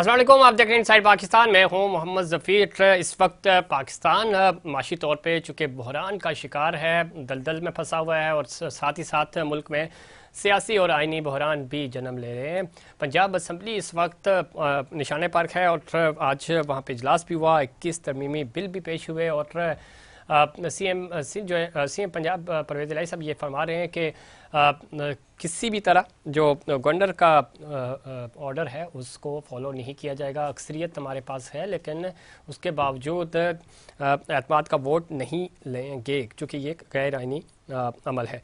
अस्सलाम वालेकुम, आप देख रहे हैं इनसाइड पाकिस्तान। मैं हूं मोहम्मद ज़फ़ीर। इस वक्त पाकिस्तान माशी तौर पे चूँकि बहरान का शिकार है, दलदल में फंसा हुआ है और साथ ही साथ मुल्क में सियासी और आइनी बहरान भी जन्म ले रहे हैं। पंजाब असम्बली इस वक्त निशाने पर है और आज वहाँ पे इजलास भी हुआ, 21 तरमीमी बिल भी पेश हुए और सीएम जो है सीएम पंजाब परवेज़ इलाही साहब ये फरमा रहे हैं कि किसी भी तरह जो गवर्नर का ऑर्डर है उसको फॉलो नहीं किया जाएगा। अक्सरियत हमारे पास है लेकिन उसके बावजूद एतमाद का वोट नहीं लेंगे क्योंकि ये गैर आइनी अमल है।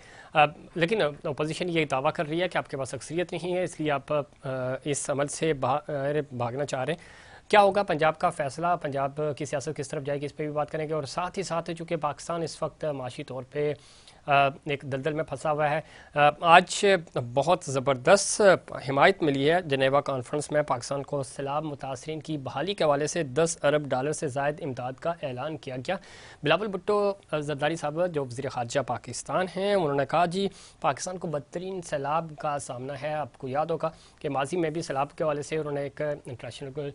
लेकिन अपोजिशन ये दावा कर रही है कि आपके पास अक्सरियत नहीं है, इसलिए आप इस अमल से भागना चाह रहे हैं। क्या होगा पंजाब का फैसला, पंजाब की सियासत किस तरफ जाएगी, इस पर भी बात करेंगे। और साथ ही साथ चूँकि पाकिस्तान इस वक्त माशी तौर पे एक दलदल में फंसा हुआ है, आज बहुत ज़बरदस्त हिमायत मिली है जनेवा कॉन्फ्रेंस में पाकिस्तान को सैलाब मुतासरीन की बहाली के हवाले से $10 अरब से ज़ायद इमदाद का ऐलान किया गया। बिलावल भुट्टो ज़रदारी साहब जो वज़ीर ख़ारजा पाकिस्तान हैं, उन्होंने कहा जी पाकिस्तान को बदतरीन सैलाब का सामना है। आपको याद होगा कि माजी में भी सैलाब के हवाले से उन्होंने एक इंटरनेशनल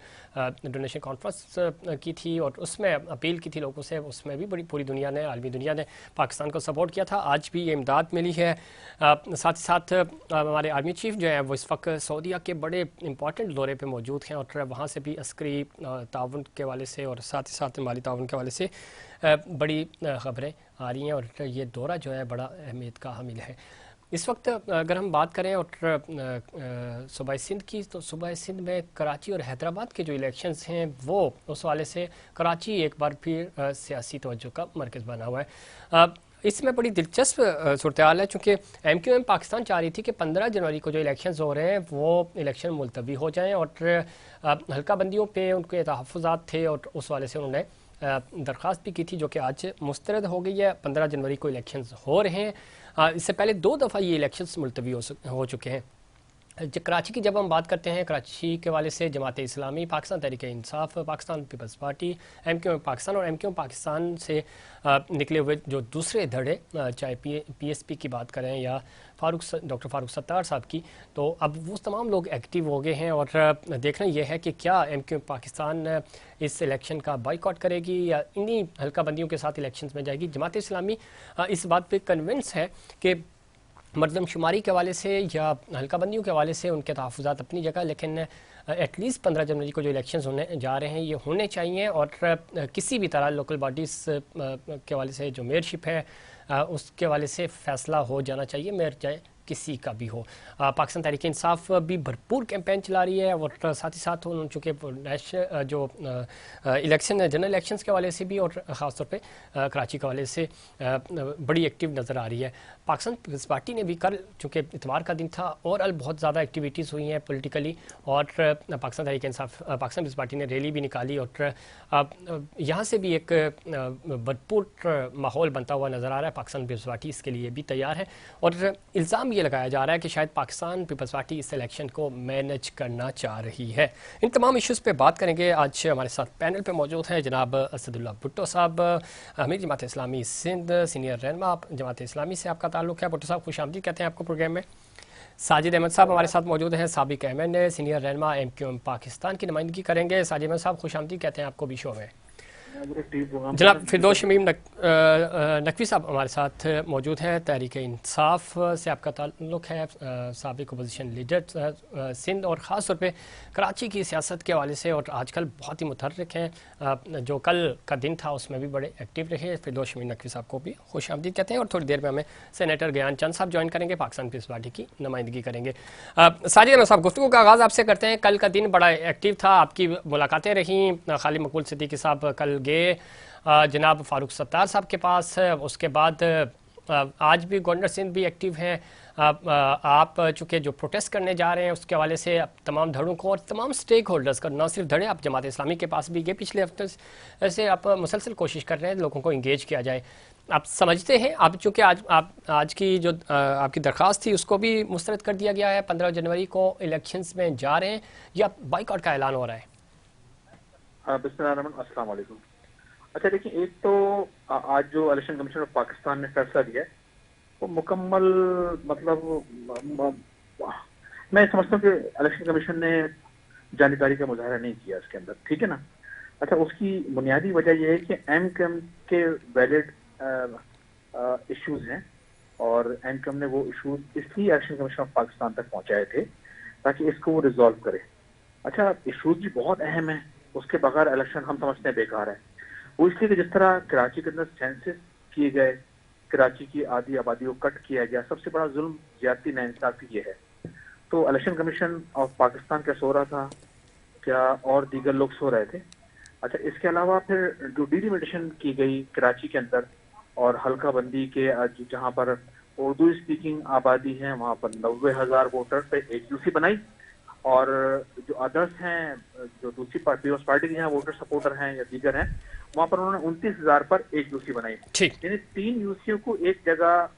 डोनेशन कॉन्फ्रेंस की थी और उसमें अपील की थी लोगों से। उसमें भी पूरी दुनिया ने, आलमी दुनिया ने पाकिस्तान को सपोर्ट किया था। आज भी ये इमदाद मिली है। साथ ही साथ हमारे आर्मी चीफ जो है वो इस वक्त सऊदीया के बड़े इंपॉर्टेंट दौरे पे मौजूद हैं और वहाँ से भी अस्करी ताउन के हवाले से और साथ ही साथ माली ताउन के हवाले से बड़ी खबरें आ रही हैं और ये दौरा जो है बड़ा अहमियत का हामिल है। इस वक्त अगर हम बात करें और सूबा सिंध की, तो सूबा सिंध में कराची और हैदराबाद के जो इलेक्शंस हैं वो उस वाले से कराची एक बार फिर सियासी तवज्जो का मरकज़ बना हुआ है। इसमें बड़ी दिलचस्प सूरत हाल है चूँकि MQM पाकिस्तान चाह रही थी कि 15 जनवरी को जो इलेक्शंस हो रहे हैं वो इलेक्शन मुलतवी हो जाएँ और हल्का बंदियों पे उनके तहफ़्फ़ुज़ात थे और उस वाले से उन्होंने दरख्वास्त भी की थी जो कि आज मुस्तरद हो गई है। 15 जनवरी को इलेक्शंस हो रहे हैं। इससे पहले 2 दफ़ा ये इलेक्शंस मुलतवी हो चुके हैं। कराची की जब हम बात करते हैं, कराची के वाले से Jamaat Islami, Pakistan Tehreek Insaf, Pakistan Peoples Party, MQM Pakistan और MQM पाकिस्तान से निकले हुए जो दूसरे धड़े, चाहे PSP की बात करें या डॉक्टर फारूक सत्तार साहब की, तो अब वो तमाम लोग एक्टिव हो गए हैं और देखना यह है कि क्या MQM पाकिस्तान इस इलेक्शन का बाइकआउट करेगी या इन्हीं हल्का बंदियों के साथ इलेक्शंस में जाएगी। जमात इस्लामी इस बात पर कन्विंस है कि मरदमशुमारी के हवाले से या हल्का बंदियों के हवाले से उनके तहफ़्फ़ुज़ात अपनी जगह, लेकिन एटलीस्ट 15 जनवरी को जो इलेक्शंस होने जा रहे हैं ये होने चाहिए और किसी भी तरह लोकल बॉडीज़ के हवाले से जो मेयरशिप है उसके हवाले से फ़ैसला हो जाना चाहिए, मेयर चाहे किसी का भी हो। पाकिस्तान तहरीक इंसाफ भी भरपूर कैंपेन चला रही है और साथ ही साथ उन्होंने चूँकि जो इलेक्शन जनरल इलेक्शंस के हवाले से भी और ख़ास तौर पे कराची के हवाले से बड़ी एक्टिव नज़र आ रही है। पाकिस्तान पीपल्स पार्टी ने भी कल चूँकि इतवार का दिन था और बहुत ज़्यादा एक्टिविटीज़ हुई हैं पॉलिटिकली और पाकिस्तान तहरीक इंसाफ पाकिस्तान पीपल्स पार्टी ने रैली भी निकाली और यहाँ से भी एक भरपूर माहौल बनता हुआ नज़र आ रहा है। पाकिस्तान पीपल्स पार्टी इसके लिए भी तैयार है और इल्ज़ाम ये लगाया जा रहा है कि शायद पाकिस्तान पीपल्स पार्टी इस इलेक्शन को मैनेज करना चाह रही है। इन तमाम इश्यूज़ पे बात करेंगे। आज हमारे साथ पैनल पे मौजूद हैं जनाब असदुल्ला भुट्टो साहब, अमीर जमात इस्लामी सिंध, सीनियर रहनुमा जमात इस्लामी से आपका ताल्लुक़ है। भुट्टो साहब खुश आमदीद कहते हैं आपको प्रोग्राम में। साजिद अहमद साहब हमारे साथ मौजूद हैं, साबिक MNA, सीनियर रहनुमा MQM पाकिस्तान की नुमाइंदगी करेंगे। साजिद अहमद साहब खुश आमदीद कहते हैं आपको भी शो में। जनाब फिरदौस शमीम नकवी साहब हमारे साथ मौजूद हैं, तहरीक इंसाफ से आपका ताल्लुक़ है, साबिक अपोजिशन लीडर सिंध और ख़ास तौर पे कराची की सियासत के हवाले से और आजकल बहुत ही मुतहर्रिक हैं। जो कल का दिन था उसमें भी बड़े एक्टिव रहे। फिरदौस शमीम नकवी साहब को भी खुश आमदीद कहते हैं और थोड़ी देर में हमें सेनेटर ज्ञान चंद साहब ज्वाइन करेंगे, पाकिस्तान पीपल्स पार्टी की नुमाइंदगी करेंगे। साजिद अहमद साहब गुफ्तगू का आगाज़ आपसे करते हैं। कल का दिन बड़ा एक्टिव था, आपकी मुलाकातें रहीं, खालिद मकबूल सिद्दीकी साहब कल गए जनाब फारूक सत्तार साहब के पास, उसके बाद आज भी गवर्नर सिंध भी एक्टिव हैं। आप चूँकि जो प्रोटेस्ट करने जा रहे हैं उसके हवाले से तमाम धड़ों को और तमाम स्टेक होल्डर्स का, न सिर्फ धड़े, आप जमात इस्लामी के पास भी गए, पिछले हफ्ते से आप मुसलसल कोशिश कर रहे हैं लोगों को इंगेज किया जाए। आप समझते हैं आप चूँकि आज की जो आपकी दरख्वास्त थी उसको भी मुस्तरद कर दिया गया है, 15 जनवरी को इलेक्शंस में जा रहे हैं या बाइकआउट का ऐलान हो रहा है? अस्सलाम वालेकुम। अच्छा देखिए, एक तो आज जो इलेक्शन कमीशन ऑफ पाकिस्तान ने फैसला दिया है वो मुकम्मल, मतलब मैं समझता हूँ कि इलेक्शन कमीशन ने जानकारी का मुजाहरा नहीं किया इसके अंदर, ठीक है ना। अच्छा, उसकी बुनियादी वजह यह है कि एमकम के वैलिड इश्यूज हैं और एमकम ने वो इश्यूज इसलिए इलेक्शन कमीशन ऑफ पाकिस्तान तक पहुंचाए थे ताकि इसको वो रिजॉल्व करे। अच्छा, इश्यूज भी बहुत अहम है, उसके बगैर इलेक्शन हम समझते हैं बेकार है। वो इसलिए कि जिस तरह कराची के अंदर सेंसस किए गए, कराची की आधी आबादी को कट किया गया, सबसे बड़ा जुल्म ज्यादती नाइंसाफी ये है। तो इलेक्शन कमीशन ऑफ पाकिस्तान क्या सो रहा था, क्या और दीगर लोग सो रहे थे? अच्छा, इसके अलावा फिर जो डिलिमिटेशन की गई कराची के अंदर और हल्का बंदी के जहाँ पर उर्दू स्पीकिंग आबादी है वहाँ पर 90,000 वोटर पे एक यूसी बनाई, और जो अदर्स हैं, जो दूसरी पीपल्स पार्टी के यहाँ वोटर सपोर्टर हैं या दीगर हैं, वहाँ पर उन्होंने 29,000 पर एक यूसी बनाई। यानी 3 यूसीओं को एक जगह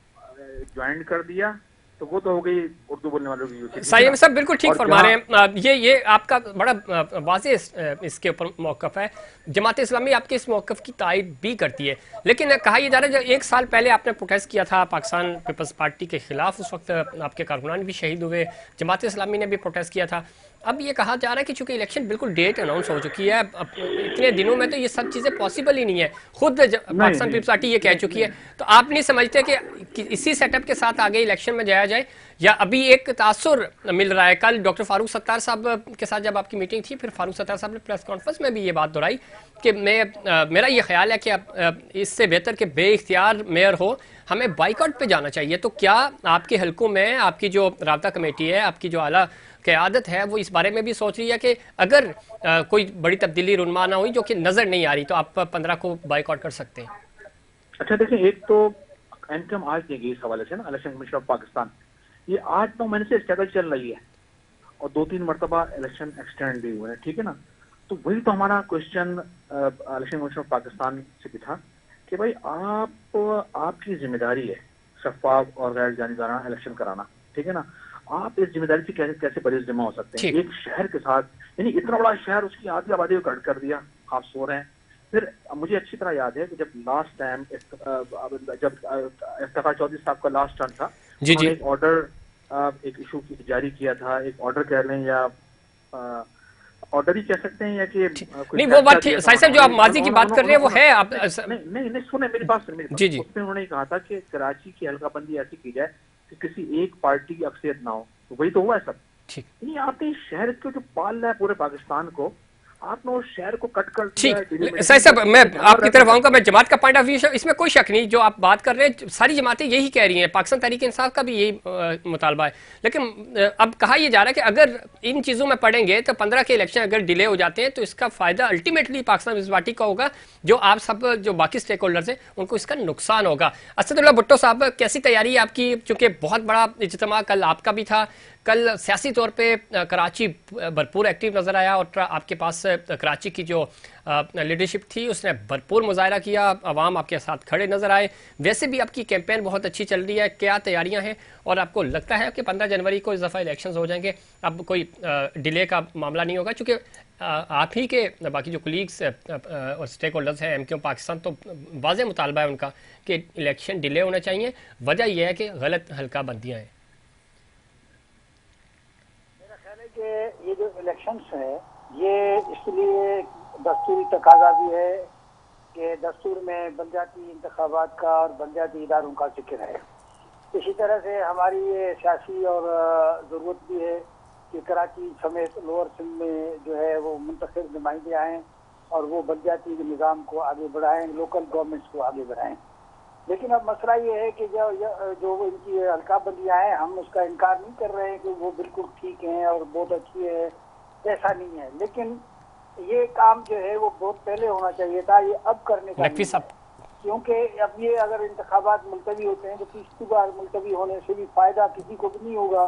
ज्वाइन कर दिया, तो वो तो हो गई उर्दू बोलने वालों की यूसी। साइम साहब बिल्कुल ठीक फरमा रहे हैं। ये आपका बड़ा वाज़ेह इसके ऊपर मौक़िफ़ है। जमात इस्लामी आपके इस मौक़िफ़ की तायद भी करती है, लेकिन कहा यह जा रहा है, जो 1 साल पहले आपने प्रोटेस्ट किया था पाकिस्तान पीपल्स पार्टी के खिलाफ, उस वक्त आपके कारकुनान भी शहीद हुए, जमात इस्लामी ने भी प्रोटेस्ट किया था। अब ये कहा जा रहा है कि चूंकि इलेक्शन बिल्कुल डेट अनाउंस हो चुकी है, इतने दिनों में तो ये सब चीज़ें पॉसिबल ही नहीं है, खुद पाकिस्तान पीपल्स पार्टी ये कह चुकी है। तो आप नहीं समझते कि इसी सेटअप के साथ आगे इलेक्शन में जाया जाए, या अभी एक तासुर मिल रहा है? कल डॉक्टर फारूक सत्तार साहब के साथ जब आपकी मीटिंग थी, फिर फारूक सत्तार साहब ने प्रेस कॉन्फ्रेंस में भी ये बात दोहराई कि मेरा ये ख्याल है कि अब इससे बेहतर कि बेइख्तियार मेयर हो, हमें बाइकआउट पे जाना चाहिए। तो क्या आपके हलकों में आपकी जो राब्ता कमेटी है, आपकी जो आला क़यादत है, वो इस बारे में भी सोच रही है कि अगर कोई बड़ी तब्दीली रुनमा ना हुई जो कि नज़र नहीं आ रही, तो आप 15 को बाइकआउट कर सकते हैं? अच्छा देखिए, एक तो एनकम आज नहीं गई इस हवाले से ना, इलेक्शन कमीशन ऑफ पाकिस्तान ये 8-9 महीने से स्ट्रगल चल रही है और 2-3 मरतबा इलेक्शन एक्सटेंड भी हुए हैं, ठीक है ना। तो वही तो हमारा question election commission of Pakistan से भी था कि भाई आपकी जिम्मेदारी है शफाफ और गैर जानिबदाराना इलेक्शन कराना, ठीक है ना। आप इस जिम्मेदारी से कैसे बरी जिम्मा हो सकते हैं? एक शहर के साथ, यानी इतना बड़ा शहर, उसकी आधी आबादी को कट कर दिया, आप सो रहे हैं। फिर मुझे अच्छी तरह याद है कि जब लास्ट टाइम जब इफ्तिखार चौधरी साहब का लास्ट टर्न था, उन्होंने एक ऑर्डर एक इशू जारी किया था, एक ऑर्डर कह लें या ऑर्डर ही कह सकते हैं, या कि नहीं वो बात साहब जो आप माजी की बात कर रहे हैं वो है। आप नहीं सुने मेरी बात, उसमें उन्होंने कहा था कि कराची की हल्काबंदी ऐसी की जाए कि किसी एक पार्टी की अक्सरियत ना हो। तो वही तो हुआ है सब। नहीं, आपने शहर को जो पाल रहा है पूरे पाकिस्तान को, आपने उस शहर को कट कर दिया। साहब मैं आपकी तरफ आऊंगा, मैं जमात का पॉइंट ऑफ व्यू, इसमें कोई शक नहीं, जो आप बात कर रहे हैं सारी जमातें यही कह रही हैं, पाकिस्तान तहरीक इंसाफ का भी यही मुतालबा है। लेकिन अब कहा यह जा रहा है कि अगर इन चीज़ों में पड़ेंगे तो 15 के इलेक्शन अगर डिले हो जाते हैं तो इसका फ़ायदा अल्टीमेटली पाकिस्तान पीपल्स पार्टी का होगा, जो आप सब जो बाकी स्टेक होल्डर्स हैं उनको इसका नुकसान होगा। असदुल्लाह भुट्टो साहब, कैसी तैयारी है आपकी? चूँकि बहुत बड़ा इज्तिमा कल आपका भी था, कल सियासी तौर पे कराची भरपूर एक्टिव नज़र आया और आपके पास कराची की जो लीडरशिप थी उसने भरपूर मुजाहरा किया, अवाम आपके साथ खड़े नज़र आए। वैसे भी आपकी कैंपेन बहुत अच्छी चल रही है, क्या तैयारियां हैं और आपको लगता है कि 15 जनवरी को इस दफ़ा इलेक्शंस हो जाएंगे, अब कोई डिले का मामला नहीं होगा? चूँकि आप ही के बाकी जो कलीग्स और स्टेक होल्डर्स हैं एमक्यू पाकिस्तान, तो वाज़ेह मुतालबा है उनका कि इलेक्शन डिले होना चाहिए, वजह यह है कि गलत हल्का बंदियाँ हैं। कि ये जो इलेक्शंस है ये इसलिए दस्तूरी तकाजा भी है कि दस्तूर में बलदियाती इंतखाबात का और बलदियाती इदारों का जिक्र है। इसी तरह से हमारी ये सियासी और ज़रूरत भी है कि कराची समेत लोअर सिंध में जो है वो मुंतखब नुमाइंदे आएँ और वो बलदियाती निज़ाम को आगे बढ़ाएँ, लोकल गवर्नमेंट्स को आगे बढ़ाएँ। लेकिन अब मसला ये है कि जो इनकी हल्काबंदियाँ हैं, हम उसका इनकार नहीं कर रहे हैं कि वो बिल्कुल ठीक हैं और बहुत अच्छी है, ऐसा नहीं है। लेकिन ये काम जो है वो बहुत पहले होना चाहिए था, ये अब करने का नहीं है। क्योंकि अब ये अगर इंतखाबात मुलतवी होते हैं तो तीसरी बार मुलतवी होने से भी फायदा किसी को भी नहीं होगा।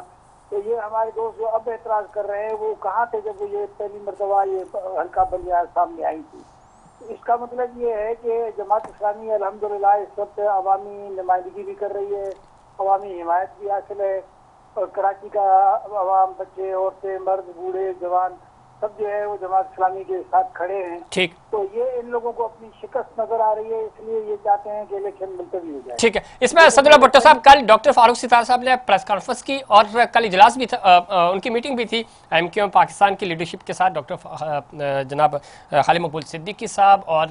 तो ये हमारे दोस्त जो अब एतराज़ कर रहे हैं वो कहाँ थे जब ये पहली मरतबा ये हल्काबंदियाँ सामने आई थी। इसका मतलब ये है कि जमात इस्लामी अल्हम्दुलिल्लाह इस वक्त अवामी नुमाइंदगी भी कर रही है, अवामी हिमायत भी हासिल है और कराची का अवाम, बच्चे, औरतें, मर्द, बूढ़े, जवान सब जो है वो जमात इस्लामी के साथ खड़े हैं। ठीक, तो ये इन लोगों को अपनी शिकस्त नजर आ रही है, इसलिए ये चाहते हैं कि इलेक्शन मुलतवी हो जाए। ठीक है। इसमें सदुल्लाह भुट्टो साहब, कल डॉक्टर फारूक सितार साहब ने प्रेस कॉन्फ्रेंस की और कल इजलास भी था, उनकी मीटिंग भी थी एमक्यूएम पाकिस्तान की लीडरशिप के साथ। डॉक्टर जनाब खालिद मकबूल सिद्दीकी साहब और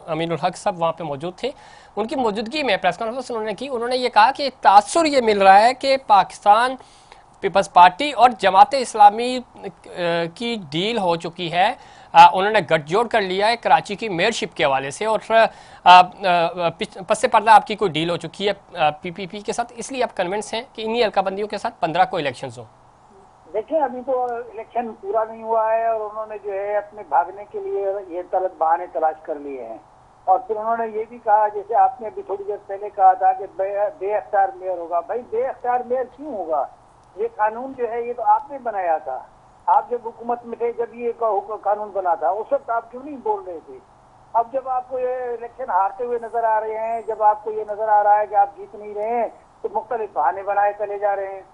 अमीनुल हक साहब वहाँ पे मौजूद थे। उनकी मौजूदगी में प्रेस कॉन्फ्रेंस उन्होंने की। उन्होंने ये कहा कि तासुर ये मिल रहा है कि पाकिस्तान पीपल्स पार्टी और जमात इस्लामी की डील हो चुकी है। उन्होंने गठजोड़ कर लिया है कराची की मेयरशिप के हवाले से, और पस से पर्दा आपकी कोई डील हो चुकी है पीपीपी के साथ, इसलिए आप कन्विंस हैं कि इन्हीं हल्काबंदियों के साथ 15 को इलेक्शंस हों। देखिए, अभी तो इलेक्शन पूरा नहीं हुआ है और उन्होंने जो है अपने भागने के लिए ये बहाने तलाश कर लिए हैं। और फिर उन्होंने ये भी कहा, जैसे आपने अभी थोड़ी देर पहले कहा था कि बेअख्तियार मेयर होगा। भाई बेअख्तियार मेयर क्यों होगा? ये कानून जो है ये तो आपने बनाया था। आप जब हुकूमत में थे, जब ये कानून बना था, उस वक्त आप क्यों नहीं बोल रहे थे? अब जब आपको ये इलेक्शन हारते हुए नजर आ रहे हैं, जब आपको ये नजर आ रहा है कि आप जीत नहीं रहे हैं, तो मुख्तलिफ बहाने बनाए चले जा रहे हैं।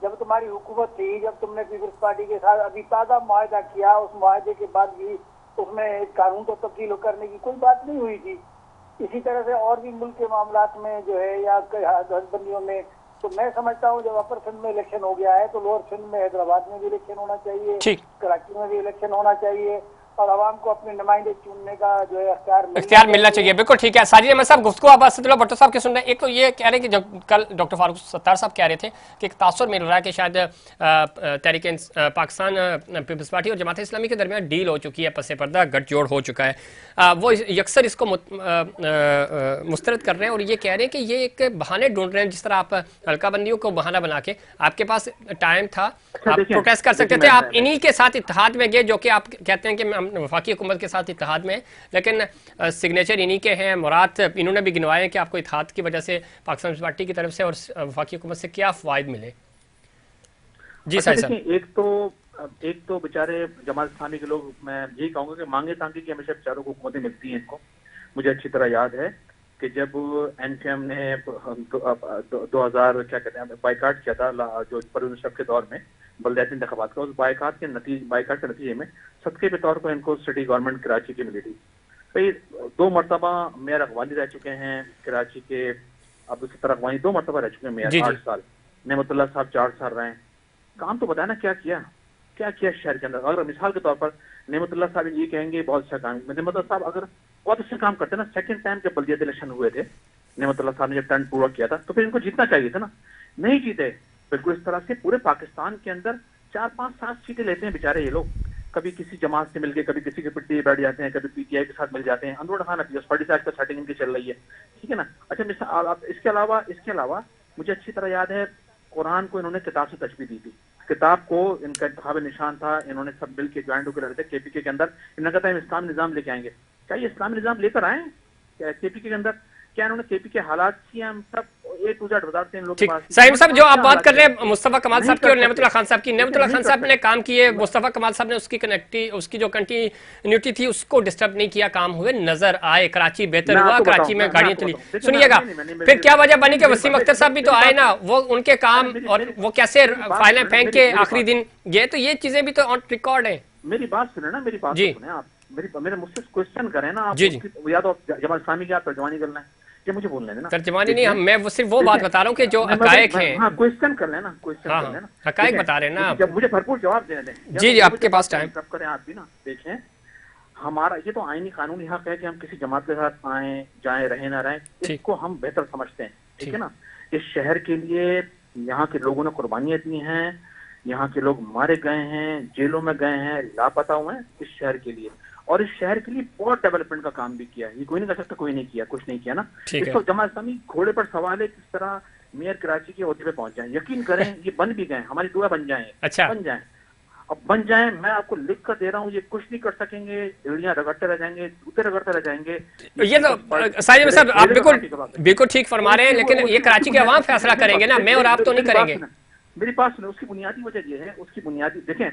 जब तुम्हारी हुकूमत थी, जब तुमने पीपल्स पार्टी के साथ अभी ताज़ा मुआहदा किया, उस मुआहदे के बाद भी उसमें कानून को तब्दील करने की कोई बात नहीं हुई थी। इसी तरह से और भी मुल्क के मामलात में जो है या हदबंदियों में, तो मैं समझता हूँ जब अपर सिंध में इलेक्शन हो गया है तो लोअर सिंध में, हैदराबाद में भी इलेक्शन होना चाहिए, कराची में भी इलेक्शन होना चाहिए, और आवाम को अपने नुमाइंदे चुनने का जो है इख्तियार मिलना चाहिए। बिल्कुल ठीक है। साजिद अहमद साहब, गुफ्तगू आप सदुल्लाह भुट्टो साहब के सुन रहे हैं। एक तो ये कह रहे हैं कि जब कल डॉक्टर फारूक सत्तार साहब कह रहे थे कि एक तासुर मिल रहा है कि शायद तहरीक पाकिस्तान पीपल्स पार्टी और जमात इस्लामी के दरमियान डील हो चुकी है, पस पर्दा गठजोड़ हो चुका है। वो यकसर इसको मुस्तरद कर रहे हैं और ये कह रहे हैं कि ये एक बहाने ढूंढ रहे हैं। जिस तरह आप हल्काबंदियों को बहाना बना के, आपके पास टाइम था, आप प्रोटेस्ट कर सकते थे, आप इन्हीं के साथ इत्तेहाद में गए, जो कि आप कहते हैं कि वफाकी हुकूमत के साथ इत्तेहाद में, लेकिन सिग्नेचर इन्हीं के हैं। मुराद इन्होंने भी गिनवाए हैं कि आपको इत्तेहाद की वजह से पाकिस्तान पीपल्स पार्टी की तरफ से और वफाकी हुकूमत से क्या फ़वाइद मिले। जी सर। एक तो बेचारे जमात इस्लामी के लोग, मैं यही कहूंगा कि मांगे तांगे की हमेशा बेचारों को हुकूमतें मिलती हैं इनको। मुझे अच्छी तरह याद है कि जब एनकेएम ने 2000 क्या कहते हैं बाइकाट किया था जो परवेज मुशर्रफ के दौर में बलदियाती इंतखाबात का, उस बाइकाट के नतीजे में सदके के तौर पर इनको सिटी गवर्नमेंट कराची की मिली थी। भाई 2 मरतबा मेयर अगवानी रह चुके हैं कराची के, अब्दुल सत्तार अगवानी 2 मरतबा रह चुके हैं मेयर, 8 साल। नेमतुल्लाह साहब 4 साल रहे। काम तो बताया ना क्या किया शहर के अंदर। अगर मिसाल के तौर पर नेमतुल्लाह साहब ये कहेंगे बहुत अच्छा काम, नेमतुल्लाह साहब अगर बहुत अच्छा काम करते ना, सेकंड टाइम जब बल्दियाती इलेक्शन हुए थे, नेमतुल्लाह साहब ने जब टर्न पूरा किया था, तो फिर इनको जीतना चाहिए था ना, नहीं जीते। बिल्कुल इस तरह से पूरे पाकिस्तान के अंदर 4, 5, 7 सीटें लेते हैं बेचारे ये लोग। कभी किसी जमात से मिलके, कभी किसी के पिट्टी बैठ जाते हैं, कभी पीटीआई के साथ मिल जाते हैं। अंदर खाना पार्टी से आजकल सेटिंग इनकी चल रही है, ठीक है ना। अच्छा, इसके अलावा मुझे अच्छी तरह याद है कुरान को इन्होंने किताब से तशबीह दी थी। किताब को इनका इंतखाब निशान था, इन्होंने सब मिल के ज्वाइंट होकर रहते केपीके के अंदर। इन्होंने कहा था हम इस्लामी निजाम लेके आएंगे। क्या ये इस्लामी निजाम लेकर आए केपीके के अंदर? क्या इन्होंने केपी के हालात किए? हम सब A to Z बताते हैं लोग के पास। साहिब साहब, जो आप बात कर रहे हैं मुस्तफा कमाल साहब की और नेमतुल्लाह खान साहब की, नेमतुल्लाह खान साहब ने काम किए, मुस्तफा कमाल साहब ने उसकी जो कंटिन्यूटी थी उसको डिस्टर्ब नहीं किया, काम हुए नजर आए, कराची बेहतर हुआ, कराची में गाड़ियां चली। सुनिएगा, फिर क्या वजह बनी कि वसीम अख्तर साहब भी तो आए ना, वो उनके काम और वो कैसे फाइलें फेंक के आखिरी दिन गए, तो ये चीजें भी तो ऑन रिकॉर्ड है। मेरी बात सुने ना, मेरी बात सुने आप, मेरे मुझसे क्वेश्चन करें ना आप। या तो जमात इस्लामी की आप तर्जमानी कर लें, ये मुझे बोल लेना। तर्जमानी नहीं, मैं सिर्फ वो बात बता रहा हूँ कि जो हकायक हैं। हाँ, क्वेश्चन कर लेना, क्वेश्चन कर लेना, हकायक बता रहे हैं ना। जब मुझे भरपूर जवाब देने दें। जी, आपके पास टाइम सब करें आप भी ना। देखें, हमारा ये तो आईनी कानूनी हक है कि हम किसी जमात के साथ आए जाए, रहे ना रहे, इसको हम बेहतर समझते हैं, ठीक है ना। इस शहर के लिए यहाँ के लोगों ने कुर्बानियां दी हैं, यहाँ के लोग मारे गए हैं, जेलों में गए हैं, लापता हुए हैं इस शहर के लिए, और इस शहर के लिए बहुत डेवलपमेंट का काम भी किया है। ये कोई नहीं कर सकता कोई नहीं किया, कुछ नहीं किया ना। इस वक्त जमात इस्लामी घोड़े पर सवाल है किस तरह मेयर कराची के ओहदे पे पहुंच जाए। यकीन करें ये बन भी गए, हमारी दुआ बन जाए। अच्छा, बन जाए, अब बन जाए। मैं आपको लिख कर दे रहा हूँ, ये कुछ नहीं कर सकेंगे, एड़ियां रगड़ते रह जाएंगे, जूते रगड़ते रह जाएंगे। ये तो साहिब साहब आप बिल्कुल ठीक फरमा रहे हैं, लेकिन ये कराची के अवाम फैसला करेंगे ना, मैं और आप तो नहीं करेंगे। मेरी बात सुने, उसकी बुनियादी वजह ये है, उसकी बुनियादी देखें,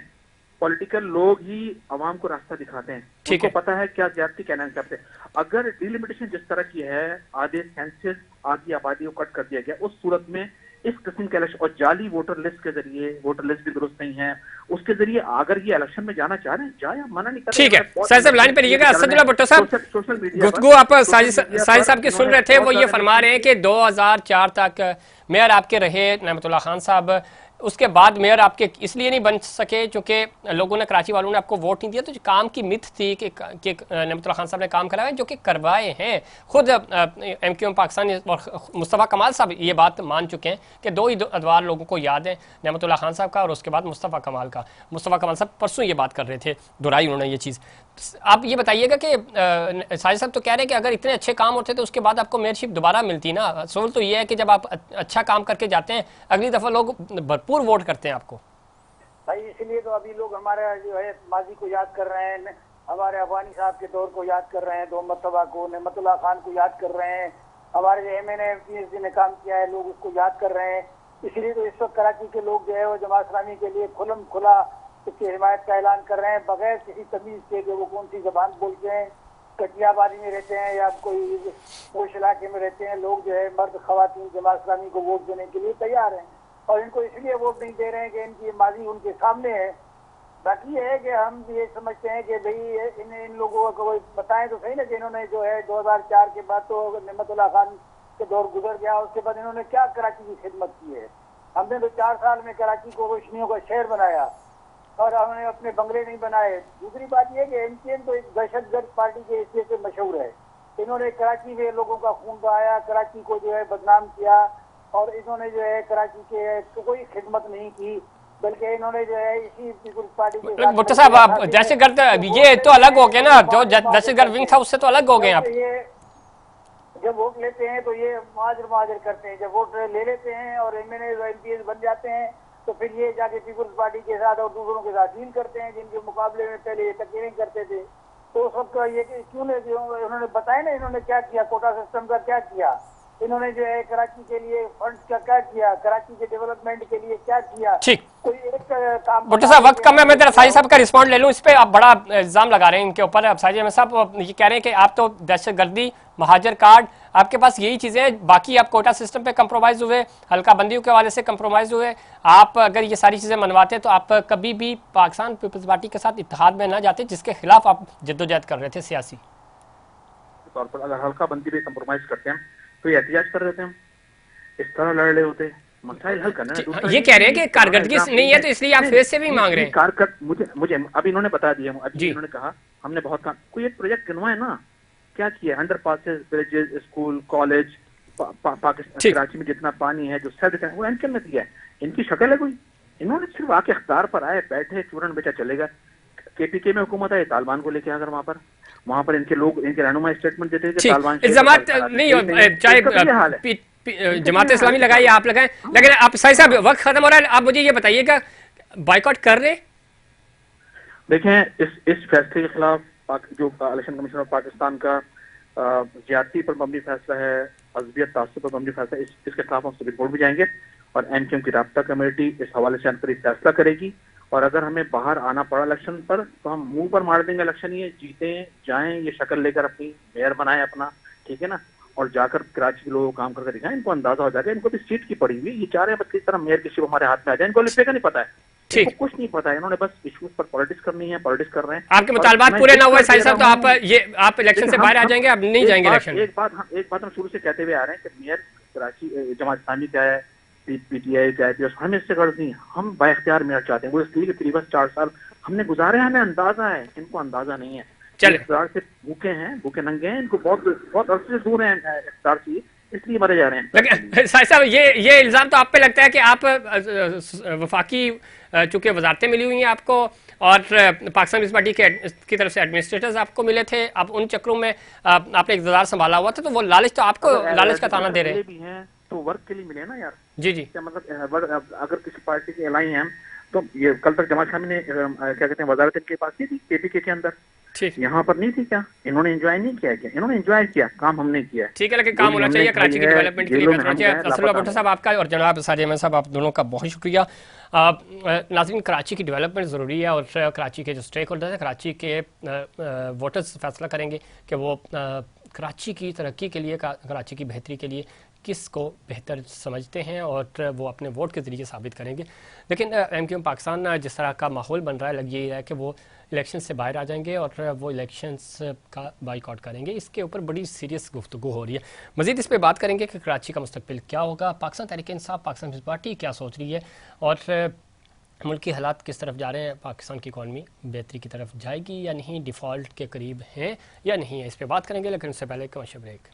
पॉलिटिकल लोग ही अवाम को रास्ता दिखाते हैं, उनको पता है क्या ज्यादती कहना चाहते हैं। अगर डिलिमिटेशन जिस तरह की है, आधे सेंसस आधी आबादी को कट कर दिया गया, उस सूरत में اس قسم کے الیکشن اور جعلی ووٹر لسٹ کے ذریعے، ووٹر لسٹ بھی درست نہیں ہے، اس کے ذریعے اگر یہ الیکشن میں جانا چاہ رہے ہیں جائیں، منع نہیں کر رہے. ٹھیک ہے ساجد صاحب لائن پہ رہیے گا. اسد اللہ بھٹو صاحب سوشل میڈیا گفتگو آپ ساجد صاحب کی سن رہے تھے, وہ یہ فرما رہے ہیں کہ 2004 تک میئر آپ کے رہے نعمت اللہ خان صاحب, اس کے بعد میئر آپ کے اس لیے نہیں بن سکے چونکہ لوگوں نے, کراچی والوں نے آپ کو ووٹ نہیں دیا, تو جو کام کی مت تھی کہ نعمت اللہ خان صاحب نے کام کرایا جو کہ کروائے ہیں. خود ایم کیو ایم پاکستان اور مصطفیٰ کمال صاحب یہ بات مان چکے ہیں کہ دو ہی ادوار لوگوں کو یاد ہیں, نعمت اللہ خان صاحب کا اور اس کے بعد مصطفیٰ کمال کا. مصطفیٰ کمال صاحب پرسوں یہ بات کر رہے تھے, دہرائی انہوں نے یہ چیز. آپ یہ بتائیے گا کہ ساجد صاحب تو کہہ رہے ہیں کہ اگر اتنے اچھے کام ہوتے تو اس کے بعد آپ کو میئرشپ دوبارہ ملتی نا. سوال تو یہ ہے کہ جب آپ اچھا کام کر کے جاتے ہیں اگلی دفعہ لوگ بھرپور ووٹ کرتے ہیں آپ کو. بھائی اس لیے تو ابھی لوگ ہمارے جو ہے ماضی کو یاد کر رہے ہیں, ہمارے افغانی صاحب کے دور کو یاد کر رہے ہیں, 2 مرتبہ کو نعمت اللہ خان کو یاد کر رہے ہیں, ہمارے جو ایم این اے پی ایچ ڈی نے کام کیا ہے لوگ اس کو یاد کر رہے ہیں. اس لیے تو اس وقت کراچی کے لوگ جو ہے وہ جماعت اسلامی کے لیے کھلم کھلا اس کی حمایت کا اعلان کر رہے ہیں بغیر کسی تمیز کے کہ وہ کون سی زبان بولتے ہیں, کٹیا آبادی میں رہتے ہیں یا کوئی پوش علاقے میں رہتے ہیں. لوگ جو ہے مرد خواتین جماعت اسلامی کو ووٹ دینے کے لیے تیار ہیں اور ان کو اس لیے ووٹ نہیں دے رہے ہیں کہ ان کی ماضی ان کے سامنے ہے. باقی یہ ہے کہ ہم یہ سمجھتے ہیں کہ بھئی ان لوگوں کو بتائیں تو صحیح نا کہ انہوں نے جو ہے 2004 کے بعد تو نعمت اللہ خان کے دور گزر گیا, اس کے بعد انہوں نے کیا کراچی کی خدمت کی ہے. ہم نے تو 4 سال میں کراچی کو روشنیوں کا شہر بنایا اور ہم نے اپنے بنگلے نہیں بنائے. دوسری بات یہ کہ ایم تو ایک دہشت گرد پارٹی کے حیثیت سے مشہور ہے. انہوں نے کراچی میں لوگوں کا خون بہایا, کراچی کو جو ہے بدنام کیا اور انہوں نے جو ہے کراچی کے کوئی خدمت نہیں کی بلکہ انہوں نے جو ہے اسی پیپلز پارٹی کے ساتھ. بھٹو صاحب آپ دہشت گرد یہ تو الگ ہو گئے نا, جو دہشت گرد ونگ تھا اس سے تو الگ ہو گئے آپ. جب ووٹ لیتے ہیں تو یہ مہاجر کرتے ہیں, جب ووٹ لے لیتے ہیں اور M N A M P A's بن جاتے ہیں تو پھر یہ جا کے پیپلز پارٹی کے ساتھ اور دوسروں کے ساتھ ڈیل کرتے ہیں جن کے مقابلے میں پہلے یہ تقریریں کرتے تھے. تو اس وقت یہ کیوں نہیں, انہوں نے بتایا نا انہوں نے کیا کیا, کوٹا سسٹم کا کیا کیا, انہوں نے جو ہے کراچی کے لیے فنڈز کا کیا کیا, کراچی کے ڈیولپمنٹ کے لیے کیا کیا. ٹھیک, کوئی ایک کام. بھٹو صاحب وقت کم ہے, میں ذرا ساجد صاحب کا رسپانڈ لے لوں. اس پہ آپ بڑا الزام لگا رہے ہیں ان کے اوپر. اب ساجد احمد صاحب یہ کہہ رہے ہیں کہ آپ تو دہشت گردی, مہاجر کارڈ, آپ کے پاس یہی چیزیں ہیں, باقی آپ کوٹا سسٹم پہ کمپرومائز ہوئے, حلقہ بندیوں کے حوالے سے کمپرومائز ہوئے. آپ اگر یہ ساری چیزیں منواتے ہیں تو آپ کبھی بھی پاکستان پیپلز پارٹی کے ساتھ اتحاد میں نہ جاتے جس کے خلاف آپ جدوجہد کر رہے تھے سیاسی طور پر. اگر حلقہ بندی پہ کمپرومائز کرتے ہیں تو یہ احتجاج کر رہے تھے, ہم اس طرح لڑ رہے ہوتے, مسائل حل کرنا. یہ کہہ رہے ہیں کہ کارکردگی نہیں ہے تو اس لیے آپ فیس سے بھی مانگ رہے ہیں. مجھے اب انہوں نے بتا دیا, ابھی انہوں نے کہا ہم نے بہت کام, کوئی ایک پروجیکٹ گنوائے نا, کیا کیا, under passes, bridges, school, college, Pakistan Karachi میں جتنا پانی ہے جو سیلف وہ ان کے میں دیا ہے. ان کی شکل ہے کوئی, انہوں نے صرف آ کے اختیار پر آئے, بیٹھے, چورن بیچا چلے گا. کے پی کے میں حکومت ہے, طالبان کو لے کے اگر وہاں پر ان کے لوگ, ان کے رہنما اسٹیٹمنٹ دیتے ہیں کہ طالبان الزامات نہیں, چاہے جماعت اسلامی لگائی آپ لگائیں, لیکن آپ ساجد صاحب وقت ختم ہو رہا ہے, آپ مجھے یہ بتائیے گا بائیکاٹ کر رہے. دیکھیں اس فیصلے کے خلاف جو الیکشن کمیشن آف پاکستان کا زیادتی پر مبنی فیصلہ ہے, عصبیت تعصب پر مبنی فیصلہ, اس کے خلاف ہم سپریم کورٹ بھی جائیں گے اور ایم کیو ایم کی رابطہ کمیٹی اس حوالے سے انفرادی فیصلہ کرے گی. اور اگر ہمیں باہر آنا پڑا الیکشن پر تو ہم منہ پر مار دیں گے الیکشن, یہ جیتیں جائیں, یہ شکل لے کر اپنی میئر بنائیں اپنا, ٹھیک ہے نا, اور جا کر کراچی کے لوگوں کو کام کر کے دکھائیں. ان کو اندازہ ہو جائے گا, ان کو بھی سیٹ کی پڑی ہوئی, یہ چاہ رہے ہیں بس کس طرح میئر کی شپ ہمارے ہاتھ میں آ جائے. ان کو لپے کا نہیں پتا ہے, ان کو کچھ نہیں پتا ہے, انہوں نے بس ایشوز پر پالیٹکس کرنی ہے, پالیٹکس کر رہے ہیں. آپ کے مطالبات پورے نہ ہوئے ساجد صاحب تو آپ الیکشن سے باہر آ جائیں گے, آپ نہیں جائیں گے الیکشن. ایک بات ہم شروع سے کہتے ہوئے آ رہے ہیں کہ میئر کراچی جماعت اسلامی کا ہے, پی ٹی آئی کا ہے, ہمیں اس سے غرض نہیں ہے, ہم با اختیار میئر چاہتے ہیں. وہ اس لیے کہ تقریباً 4 سال ہم نے گزارے, ہمیں اندازہ ہے, ان کو اندازہ نہیں ہے. اقتدار سے بھوکے ہیں, بھوکے ننگے ہیں, ان کو بہت عرصے سے دور ہیں اقتدار سے, اس لیے مرے جا رہے ہیں. ساجد صاحب یہ الزام تو آپ پہ لگتا ہے کہ آپ وفاقی چونکہ وزارتیں ملی ہوئی ہیں آپ کو اور پاکستان پیپلز پارٹی کی طرف سے ایڈمنسٹریٹرز آپ کو ملے تھے, اب ان چکروں میں آپ نے اقتدار سنبھالا ہوا تھا, تو وہ لالچ تو آپ کو لالچ کا تانا دے رہے ہیں. تو ورک کے لیے ملے نا یار. جی جی, کیا مطلب اگر کسی پارٹی کی الائی ہیں تو یہ کل تک جماعت اسلامی نے کیا کہتے ہیں وزارت ان کے پاس نہیں تھی کے پی کے اندر, یہاں پر نہیں تھی. کیا انہوں نے انجوائے نہیں کیا, کیا انہوں نے انجوائے کیا, کام ہم نے کیا. ٹھیک ہے, لیکن کام ہونا چاہیے کراچی کی ڈیولپمنٹ کے لیے ہونا چاہیے. اسد اللہ بھٹو صاحب آپ کا اور جناب ساجد احمد صاحب آپ دونوں کا بہت شکریہ. ناظرین, کراچی کی ڈیولپمنٹ ضروری ہے اور کراچی کے جو اسٹیک ہولڈرز ہیں, کراچی کے ووٹرز فیصلہ کریں گے کہ وہ کراچی کی ترقی کے لیے, کراچی کی بہتری کے لیے کس کو بہتر سمجھتے ہیں اور وہ اپنے ووٹ کے ذریعے ثابت کریں گے. لیکن ایم کیو ایم پاکستان جس طرح کا ماحول بن رہا ہے، لگ یہ ہے کہ وہ الیکشن سے باہر آ جائیں گے اور وہ الیکشنز کا بائیک آؤٹ کریں گے. اس کے اوپر بڑی سیریس گفتگو ہو رہی ہے. مزید اس پہ بات کریں گے کہ کراچی کا مستقبل کیا ہوگا، پاکستان تحریک انصاف، پاکستان پیپلز پارٹی کیا سوچ رہی ہے اور ملک کی حالات کس طرف جا رہے ہیں. پاکستان کی اکانومی بہتری کی طرف جائے گی یا نہیں، ڈیفالٹ کے قریب ہیں یا نہیں ہے، اس پہ بات کریں گے. لیکن اس سے پہلے کمرشل بریک.